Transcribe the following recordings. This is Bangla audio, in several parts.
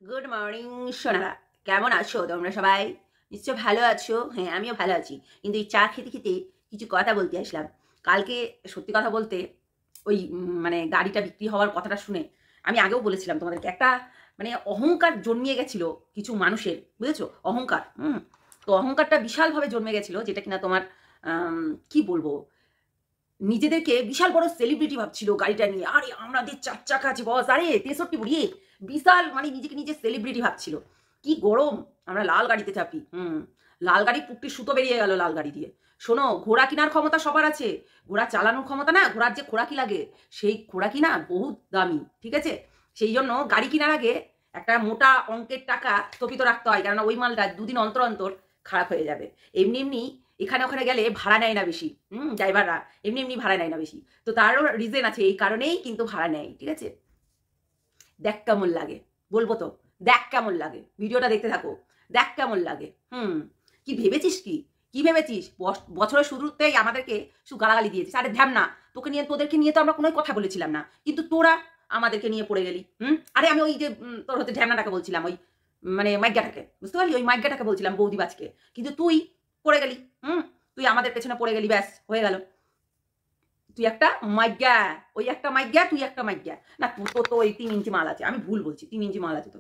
গুড মর্নিং সোনারা, কেমন আছো তোমরা সবাই? নিশ্চয় ভালো আছো। হ্যাঁ, আমিও ভালো আছি, কিন্তু এই চা খেতে খেতে কিছু কথা বলতে আসলাম। কালকে সত্যি কথা বলতে ওই মানে গাড়িটা বিক্রি হওয়ার কথাটা শুনে আমি আগেও বলেছিলাম তোমাদেরকে, একটা মানে অহংকার জন্মিয়ে গেছিল কিছু মানুষের, বুঝেছো? অহংকার। তো অহংকারটা বিশালভাবে জন্মে গেছিল, যেটা কিনা তোমার কি বলবো, নিজেদেরকে বিশাল বড় সেলিব্রিটি ভাবছিল গাড়িটা নিয়ে। আরে আমাদের 4 চাকা আছে বস, আরে 63 বুড়িয়ে বিশাল, মানে নিজেকে নিজে সেলিব্রিটি ভাবছিল। কি গরম, আমরা লাল গাড়িতে চাপি। লাল গাড়ি পুকটি সুতো বেরিয়ে গেল লাল গাড়ি দিয়ে। শোনো, ঘোড়া কেনার ক্ষমতা সবার আছে, ঘোড়া চালানোর ক্ষমতা না, ঘোড়ার যে খোরাকি লাগে সেই খোরাকি না বহুত দামি, ঠিক আছে? সেই জন্য গাড়ি কেনার আগে একটা মোটা অঙ্কের টাকা স্থপিত রাখতে হয়, কেননা ওই মালটা দুদিন অন্তর অন্তর খারাপ হয়ে যাবে। এমনি এমনি এখানে ওখানে গেলে ভাড়া নেয় না বেশি, ড্রাইভাররা এমনি এমনি ভাড়া নেয় না বেশি। তো তারও রিজন আছে, এই কারণেই কিন্তু ভাড়া নেয়, ঠিক আছে? দেখ কেমন লাগে, বলবো তো, দেখ কেমন লাগে, ভিডিওটা দেখতে থাকো, দেখ কেমন লাগে। কি ভেবেছিস, কি ভেবেছিস? বছরের শুরুতেই আমাদেরকে শুধু গালাগালি দিয়েছিস। আরে ধ্যাম না, তোদেরকে নিয়ে তো আমরা কোনো কথা বলেছিলাম না, কিন্তু তোরা আমাদেরকে নিয়ে পড়ে গেলি। আরে আমি ওই যে তোর হচ্ছে ঢ্যামনাটাকে বলছিলাম, ওই মানে মাইজ্ঞাটাকে, বুঝতে পারলি? ওই মাইজ্ঞাটাকে বলছিলাম, বৌদিবাজকে, কিন্তু তুই পড়ে গেলি। তুই আমাদের পেছনে পড়ে গেলি, ব্যাস হয়ে গেল। তুই একটা মাইজ্ঞা, ওই একটা মাইজ্ঞা, তুই একটা মাইজ্ঞা। না, তো তো ওই 3 ইঞ্চি মাল আছে, আমি ভুল বলছি, 3 ইঞ্চি মাল আছে।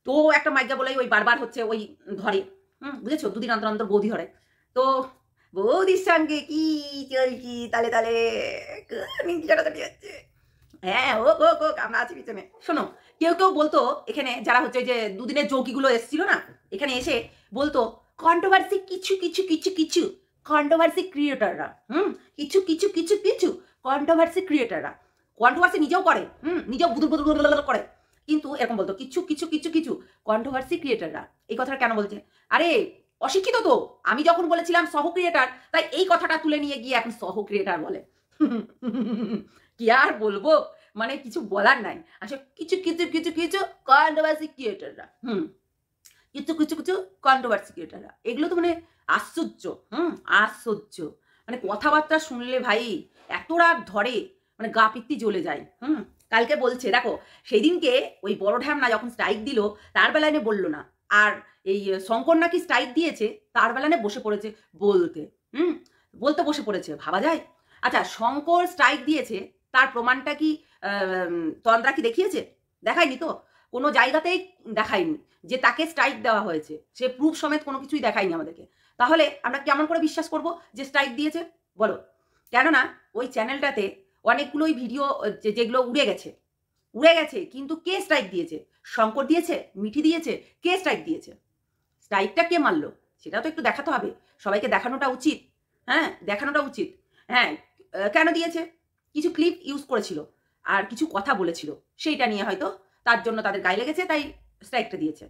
তো একটা মাইজ্ঞা বলেই ওই বারবার হচ্ছে ওই ধরে, বুঝেছো? দুদিন অন্তর অন্তর বৌদি ধরে। তো বৌদির সঙ্গে কি চলছি তালে তালে, যাচ্ছে। হ্যাঁ, হোক হোক হোক, আমরা আছি পিছনে। শোনো, কেউ কেউ বলতো এখানে, যারা হচ্ছে যে দুদিনের যোগীগুলো এসেছিল না, এখানে এসে বলতো কন্ট্রোভার্সি কিছু কিছু কিছু কিছু কন্ট্রোভার্সি ক্রিয়েটাররা, কিছু কিছু কিছু কিছু কন্ট্রোভার্সি ক্রিয়েটাররা কন্ট্রোভার্সি নিজেও করে, নিজেও বুদুর বুদুর বুদুর করে, কিন্তু এরকম বলতো কিছু কিছু কিছু কিছু কন্ট্রোভার্সি ক্রিয়েটাররা। এই কথাটা কেন বলছে? আরে অশিক্ষিত তো। আমি যখন বলেছিলাম সহ ক্রিয়েটার, তাই এই কথাটা তুলে নিয়ে গিয়ে এখন সহ ক্রিয়েটার বলে। কি আর বলবো, মানে কিছু বলার নাই। আসলে কিছু কিছু কিছু কিছু কন্ট্রোভার্সি ক্রিয়েটাররা, কিছু কিছু কিছু কন্ট্রোভার্সি ক্রিয়েটাররা, এগুলো তো মানে আশ্চর্য, আশ্চর্য। মানে কথাবার্তা শুনলে ভাই এত রাগ ধরে, মানে গা পিত্তি জ্বলে যায়। কালকে বলছে, দেখো সেই দিনকে ওই বড় ঢ্যামনা যখন স্ট্রাইক দিল, তার বেলায় বললো না, আর এই শঙ্কর নাকি স্ট্রাইক দিয়েছে, তার বেলায় বসে পড়েছে বলতে। বলতে বসে পড়েছে, ভাবা যায়? আচ্ছা, শঙ্কর স্ট্রাইক দিয়েছে, তার প্রমাণটা কি তন্দ্রা কি দেখিয়েছে? দেখায়নি তো, কোনো জায়গাতেই দেখায়নি যে তাকে স্ট্রাইক দেওয়া হয়েছে। সে প্রুফ সমেত কোনো কিছুই দেখায়নি আমাদেরকে। তাহলে আমরা কেমন করে বিশ্বাস করব যে স্ট্রাইক দিয়েছে, বলো? কেননা ওই চ্যানেলটাতে অনেকগুলোই ভিডিও যেগুলো উড়ে গেছে, কিন্তু কে স্ট্রাইক দিয়েছে? শঙ্কর দিয়েছে? মিঠি দিয়েছে? কে স্ট্রাইক দিয়েছে? স্ট্রাইকটা কে মারলো সেটা তো একটু দেখাতে হবে, সবাইকে দেখানোটা উচিত। হ্যাঁ, দেখানোটা উচিত। হ্যাঁ, কেন দিয়েছে? কিছু ক্লিপ ইউজ করেছিল আর কিছু কথা বলেছিল, সেইটা নিয়ে হয়তো তার জন্য তাদের গায়ে লেগেছে, তাই স্ট্রাইকটা দিয়েছে।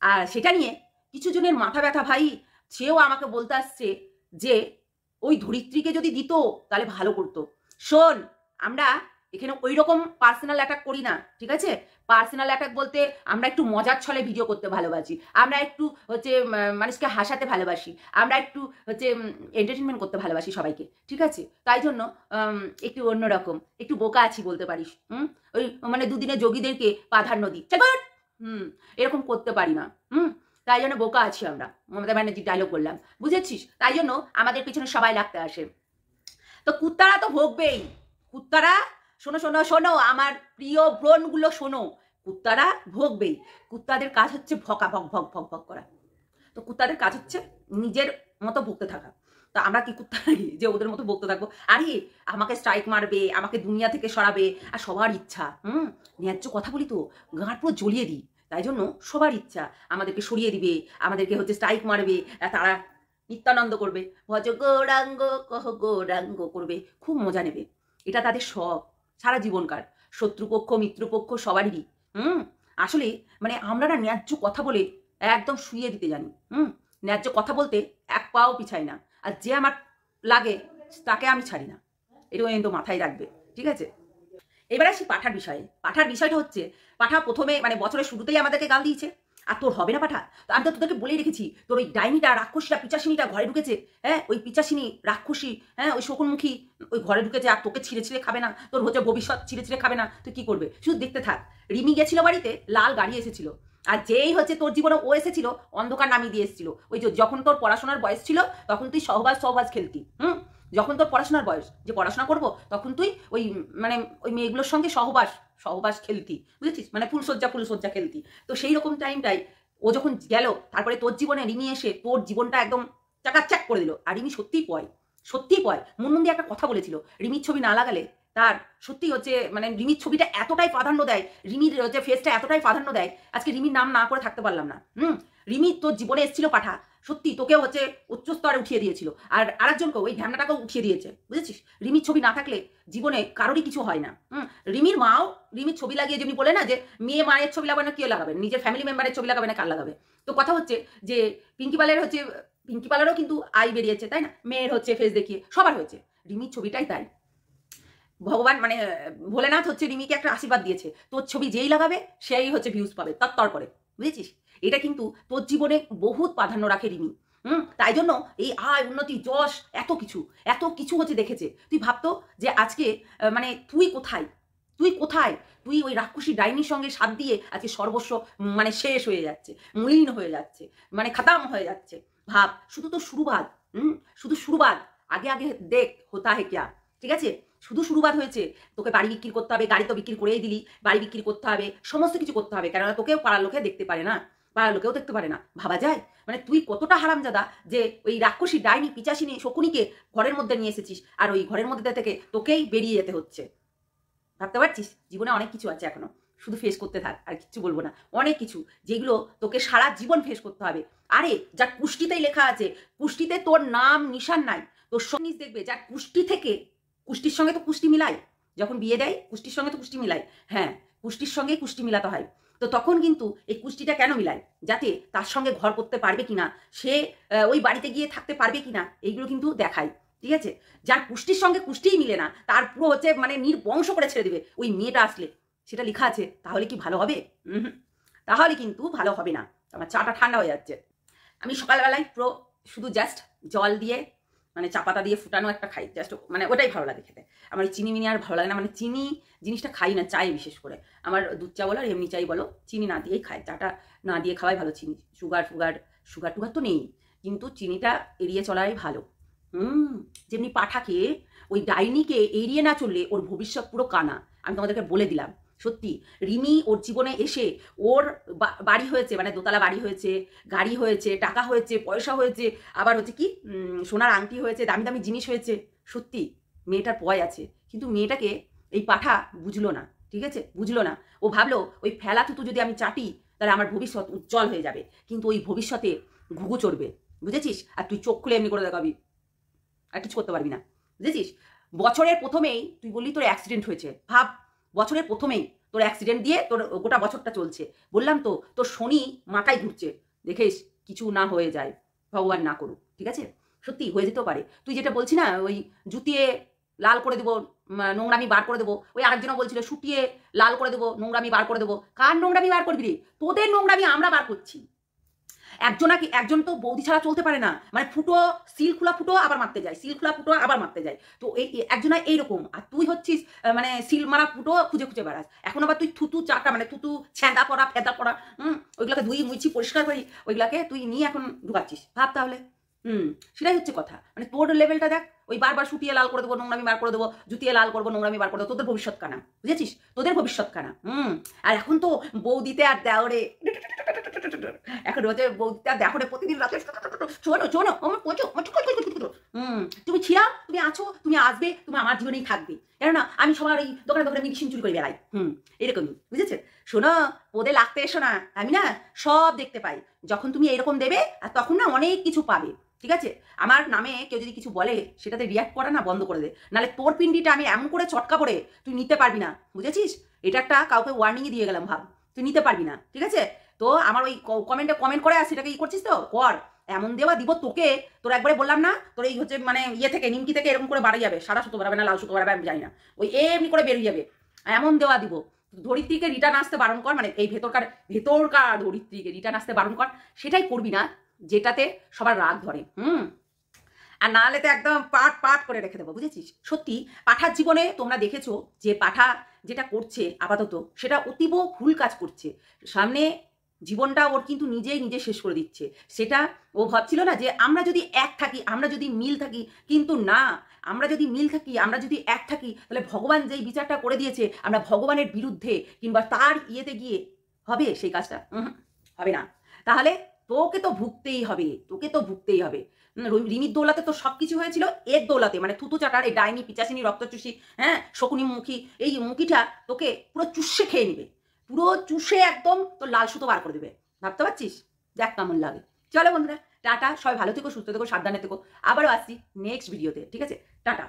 আর সেটা নিয়ে কিছু জনের মাথা ব্যথা ভাই, সেও আমাকে বলতে আসছে যে ওই ধরিত্রীকে যদি দিত তাহলে ভালো করতো। শোন, আমরা এখানে ওই রকম পার্সোনাল অ্যাটাক করি না, ঠিক আছে? পার্সোনাল অ্যাটাক বলতে আমরা একটু মজার ছলে ভিডিও করতে ভালোবাসি, আমরা একটু হচ্ছে মানুষকে হাসাতে ভালোবাসি, আমরা একটু হচ্ছে এন্টারটেনমেন্ট করতে ভালোবাসি সবাইকে, ঠিক আছে? তাই জন্য একটু অন্যরকম, একটু বোকা আছি বলতে পারিস। ওই মানে দুদিনে যোগীদেরকে প্রাধান্য দিই, এরকম করতে পারি না। তাই জন্য বোকা আছি আমরা, মমতা ব্যানার্জির ডায়লগ বললাম, বুঝেছিস? তাই জন্য আমাদের পিছনে সবাই লাগতে আসে। তো কুত্তারা তো ভোগবেই, কুত্তারা, শোনো শোনো শোনো, আমার প্রিয় ব্রণগুলো শোনো, কুত্তারা ভোগবেই। কুত্তাদের কাজ হচ্ছে ভকা, ভক ভক ভক ভক করা। তো কুত্তাদের কাজ হচ্ছে নিজের মতো ভুগতে থাকা। তো আমরা কি কুত্তা নাকি যে ওদের মতো ভুগতে থাকবো? আরে আমাকে স্ট্রাইক মারবে, আমাকে দুনিয়া থেকে সরাবে, আর সবার ইচ্ছা, ন্যায্য কথা বলি তো গাঁট পুরো জ্বলিয়ে দিই, তাই জন্য সবার ইচ্ছা আমাদেরকে সরিয়ে দিবে, আমাদেরকে হচ্ছে স্ট্রাইক মারবে, তারা নিত্যানন্দ করবে, ভজ গৌরাঙ্গ কহ গৌরাঙ্গ করবে, খুব মজা নেবে। এটা তাদের শখ সারা জীবনকার, শত্রুপক্ষ মিত্রপক্ষ সবারই। আসলে মানে আমরা না ন্যায্য কথা বলে একদম শুইয়ে দিতে জানি। ন্যায্য কথা বলতে এক পাও পিছাই না, আর যে আমার লাগে তাকে আমি ছাড়ি না, এটাও কিন্তু মাথায় রাখবে, ঠিক আছে? এবার আসি পাঠার বিষয়ে। পাঠার বিষয়টা হচ্ছে, পাঠা প্রথমে মানে বছরের শুরুতেই আমাদেরকে গাল দিয়েছে, আর তোর হবে না পাঠা? তো আমি তো তোদেরকে বলেই রেখেছি, তোর ওই ডাইনিটা, রাক্ষসীটা, পিচাসিনীটা ঘরে ঢুকেছে। হ্যাঁ, ওই পিচাসিনী রাক্ষসী, হ্যাঁ, ওই শকুনমুখী ওই ঘরে ঢুকেছে, আর তোকে ছিঁড়ে ছিঁড়ে খাবে না, তোর হচ্ছে ভবিষ্যৎ ছিঁড়ে ছিঁড়ে খাবে না, তুই কি করবে? শুধু দেখতে থাক। রিমি গেছিল বাড়িতে, লাল গাড়ি এসেছিল, আর যেই হচ্ছে তোর জীবনে ও এসেছিল অন্ধকার নামিয়ে দিয়ে এসেছিল। ওই যে যখন তোর পড়াশোনার বয়স ছিল তখন তুই সহবাজ খেলতি। যখন তোর পড়াশোনার বয়স যে পড়াশোনা করবো তখন তুই ওই মানে ওই মেয়েগুলোর সঙ্গে সহবাস খেলতি, বুঝেছিস, মানে ফুলসজ্জা খেলতি। তো সেই রকম টাইমটাই ও যখন গেল, তারপরে তোর জীবনে রিমি এসে তোর জীবনটা একদম চাকাচাক করে দিল। আর রিমি সত্যিই পয় মুনমুন দিয়ে একটা কথা বলেছিল, রিমির ছবি না লাগালে তার সত্যি হচ্ছে মানে রিমির ছবিটা এতটাই প্রাধান্য দেয়, রিমির হচ্ছে ফেসটা এতটাই প্রাধান্য দেয়, আজকে রিমির নাম না করে থাকতে পারলাম না। রিমি তোর জীবনে এসেছিল পাঠা, সত্যি তোকেও হচ্ছে উচ্চ স্তরে উঠিয়ে দিয়েছিল, আর আরেকজনকে ওই ঢ্যামনাটাকেও উঠিয়ে দিয়েছে, বুঝেছিস। রিমির ছবি না থাকলে জীবনে কারোরই কিছু হয় না। রিমির মাও রিমির ছবি লাগিয়ে যেমনি বলে না যে মেয়ে মায়ের ছবি লাগাবে না, কেউ লাগাবে, নিজের ফ্যামিলি মেম্বারের ছবি লাগাবে না, কার লাগাবে। তো কথা হচ্ছে যে পিঙ্কি পালেরও কিন্তু আই বেরিয়েছে, তাই না, মেয়ের হচ্ছে ফেস দেখিয়ে সবার হয়েছে, রিমির ছবিটাই তাই। ভগবান মানে ভোলেনাথ হচ্ছে রিমিকে একটা আশীর্বাদ দিয়েছে, তোর ছবি যেই লাগাবে সেই হচ্ছে ভিউজ পাবে তত্তর করে, বুঝেছিস। এটা কিন্তু তোর জীবনে বহুত প্রাধান্য রাখে রিমি। তাই জন্য এই আয় উন্নতি যশ এত কিছু হচ্ছে দেখেছে। তুই ভাবতো যে আজকে মানে তুই কোথায় তুই ওই রাক্ষসী ডাইনির সঙ্গে সাথ দিয়ে আজকে সর্বস্ব মানে শেষ হয়ে যাচ্ছে, মলিন হয়ে যাচ্ছে, মানে খাতাম হয়ে যাচ্ছে। ভাব, শুধু তো শুরুবাদ, আগে দেখ হোতা হে ক্যা, ঠিক আছে, শুধু শুরুবাদ হয়েছে। তোকে বাড়ি বিক্রি করতে হবে, গাড়ি তো বিক্রি করেই দিলি, বাড়ি বিক্রি করতে হবে, সমস্ত কিছু করতে হবে, কেননা তোকেও পাড়ার লোকে দেখতে পারে না, পাড়ার লোকেও দেখতে পারে না। ভাবা যায় মানে তুই কতটা হারামজাদা যে ওই রাক্ষসী ডাইনি পিচাসিনী শকুনিকে ঘরের মধ্যে নিয়ে এসেছিস, আর ওই ঘরের মধ্যে থেকে তোকেই বেরিয়ে যেতে হচ্ছে। ভাবতে পারছিস, জীবনে অনেক কিছু আছে এখনো, শুধু ফেস করতে থাক, আর কিচ্ছু বলবো না। অনেক কিছু যেগুলো তোকে সারা জীবন ফেস করতে হবে। আরে যার কুষ্টিতেই লেখা আছে, কুষ্টিতে তোর নাম নিশান নাই, তোর সঙ্গীত দেখবে যার কুষ্টির সঙ্গে তো কুষ্টি মিলাই, যখন বিয়ে দেয় কুষ্টির সঙ্গে তো কুষ্টি মিলাই, হ্যাঁ কুষ্টির সঙ্গেই কুষ্টি মিলাতে হয়। তো তখন কিন্তু এই কুষ্টিটা কেন মিলায়, যাতে তার সঙ্গে ঘর করতে পারবে কিনা, সে ওই বাড়িতে গিয়ে থাকতে পারবে কিনা, এইগুলো কিন্তু দেখায়, ঠিক আছে। যার কুষ্টির সঙ্গে কুষ্টিই মিলে না, তার পুরো হচ্ছে মানে নির্বংশ করে ছেড়ে দেবে ওই মেয়েটা আসলে, সেটা লেখা আছে, তাহলে কি ভালো হবে? তাহলে কিন্তু ভালো হবে না। আমার চাটা ঠান্ডা হয়ে যাচ্ছে। আমি সকালবেলায় পুরো শুধু জাস্ট জল দিয়ে মানে চা পাতা দিয়ে ফুটানো একটা খাই, জাস্ট মানে ওটাই ভালো লাগে খেতে। আমার চিনি মিনি আর ভালো লাগে না, মানে চিনি জিনিসটা খাই না, চাই বিশেষ করে। আমার দুধ চা বলো আর এমনি চাই বলো, চিনি না দিয়েই খাই, চাটা না দিয়ে খাওয়াই ভালো। চিনি সুগার টুগার তো নেই, কিন্তু চিনিটা এড়িয়ে চলাই ভালো। যেমনি পাঠাকে ওই ডাইনিকে এড়িয়ে না চললে ওর ভবিষ্যৎ পুরো কানা, আমি তোমাদেরকে বলে দিলাম। সত্যি রিমি ওর জীবনে এসে ওর বাড়ি হয়েছে, মানে দোতলা বাড়ি হয়েছে, গাড়ি হয়েছে, টাকা হয়েছে, পয়সা হয়েছে, আবার হচ্ছে কি সোনার আংটি হয়েছে, দামি দামি জিনিস হয়েছে। সত্যি মেয়েটার পয় আছে, কিন্তু মেয়েটাকে এই পাঠা বুঝলো না, ঠিক আছে, বুঝলো না। ও ভাবলো ওই ফেলা থুতু যদি আমি চাটি তাহলে আমার ভবিষ্যৎ উজ্জ্বল হয়ে যাবে, কিন্তু ওই ভবিষ্যতে ঘুঘু চড়বে, বুঝেছিস। আর তুই চোখ খুলে এমনি করে দেখাবি, আর কিছু করতে পারবি না, বুঝেছিস। বছরের প্রথমেই তুই বললি তোর অ্যাক্সিডেন্ট হয়েছে, ভাব বছরের প্রথমেই তোর অ্যাক্সিডেন্ট দিয়ে তোর গোটা বছরটা চলছে। বললাম তো তোর শনি মাথায় ঘুরছে, দেখিস কিছু না হয়ে যায়, ভগবান না করুক, ঠিক আছে। সত্যি হয়ে যেতেও পারে। তুই যেটা বলছি না ওই জুতিয়ে লাল করে দেবো, নোংরামি বার করে দেবো, ওই আরেকজনও বলছিল শুটিয়ে লাল করে দেবো, নোংরামি বার করে দেবো। কার নোংরামি বার করবি রে? তোদের নোংরামি আমরা বার করছি। একজন তো বৌদি ছাড়া চলতে পারে না, মানে সিল খোলা ফুটো আবার মারতে যায়, সিল খোলা ফুটো আবার মারতে যায়। তো একজনা এইরকম, আর তুই হচ্ছিস মানে সিল মারা ফুটো খুঁজে বেড়াস। এখন আবার তুই থুতু চাটা মানে থুতু ছ্যাঁদা পড়া ফেদা পড়া, ওইগুলোকে ধুই মুছি পরিষ্কার করি, ওইগুলাকে তুই নিয়ে এখন ঢুকাচ্ছিস। ভাব তাহলে। সেটাই হচ্ছে কথা, মানে তোর লেভেলটা দেখ। ওই বারবার শুটিয়ে লাল করে দেবো, নোংরামি বার করে দেবো, জুতিয়ে লাল করবো, নোংরামি বার করে দেবো, তোদের ভবিষ্যৎ কানা, বুঝেছিস, তোদের ভবিষ্যৎ কানা। আর এখন তো বৌদিতে আর দেওরে, এখন রোজে বৌদিতে আর দেওরে প্রতিদিন রাতে শোনো আমার পচো, তুমি ছিলাম, তুমি আছো, তুমি আসবে, তুমি আমার জীবনেই থাকবে, কেননা আমি সবার এই দোকানে মেডিসিন চুরি করে বেড়াই, এরকমই, বুঝেছে। শোনো, পদে লাগতে এসো না, আমি না সব দেখতে পাই। যখন তুমি এরকম দেবে আর তখন না অনেক কিছু পাবে, ঠিক আছে। আমার নামে কেউ যদি কিছু বলে সেটাতে রিয়াক্ট করা না বন্ধ করে দে, নাহলে তোর পিন্ডিটা আমি এমন করে চটকা পড়ে তুই নিতে পারবি না, বুঝেছিস। এটা একটা কাউকে ওয়ার্নিংই দিয়ে গেলাম, ভাব তুই নিতে পারবি না, ঠিক আছে। তো আমার ওই কমেন্ট করে আর সেটাকে ই করছিস তো কর, এমন দেওয়া দিব তোকে, তোর একবারে বললাম না, তোর এই হচ্ছে মানে ইয়ে থেকে নিমকি থেকে এরকম করে বাড়ি যাবে, সাদা সুতো বাড়াবে না লাল সুতো বাড়াবে আমি জানি না, ওই এমনি করে বেরিয়ে যাবে, এমন দেওয়া দিব। ধরিত্রীকে রিটার্ন আসতে বারণ কর, মানে এই ভেতরকার ধরিত্রীকে রিটার্ন আসতে বারণ কর, সেটাই করবি না যেটাতে সবার রাগ ধরে। আর নাহলে তো একদম পাট করে রেখে দেবো, বুঝেছিস। সত্যি পাঠার জীবনে তোমরা দেখেছো যে পাঠা যেটা করছে আপাতত সেটা অতীব ভুল কাজ করছে। সামনে জীবনটা ওর কিন্তু নিজেই নিজে শেষ করে দিচ্ছে। সেটা ও ভাবছিল না যে আমরা যদি এক থাকি, আমরা যদি মিল থাকি, কিন্তু না, আমরা যদি মিল থাকি, আমরা যদি এক থাকি, তাহলে ভগবান যেই বিচারটা করে দিয়েছে আমরা ভগবানের বিরুদ্ধে কিংবা তার ইয়েতে গিয়ে হবে সেই কাজটা? হবে না। তাহলে তোকে তো ভুগতেই হবে, তোকে তো ভুগতেই হবে। রিমির দৌলাতে তো সব কিছু হয়েছিল এর দৌলাতে, মানে থুতু চাটার এই ডাইনি পিচাসিনী রক্তচুষি, হ্যাঁ, শকুনি মুখী এই মুখীটা তোকে পুরো চুষে খেয়ে নিবে, পুরো চুষে একদম তোর লাল সুতো বার করে দেবে। ভাবতে পারছিস? দেখ কেমন লাগে। চলো বন্ধুরা, টাটা, সবাই ভালো থেকো, সুস্থ থেকো, সাবধানে থেকো। আবারও আসছি নেক্সট ভিডিওতে, ঠিক আছে? টাটা।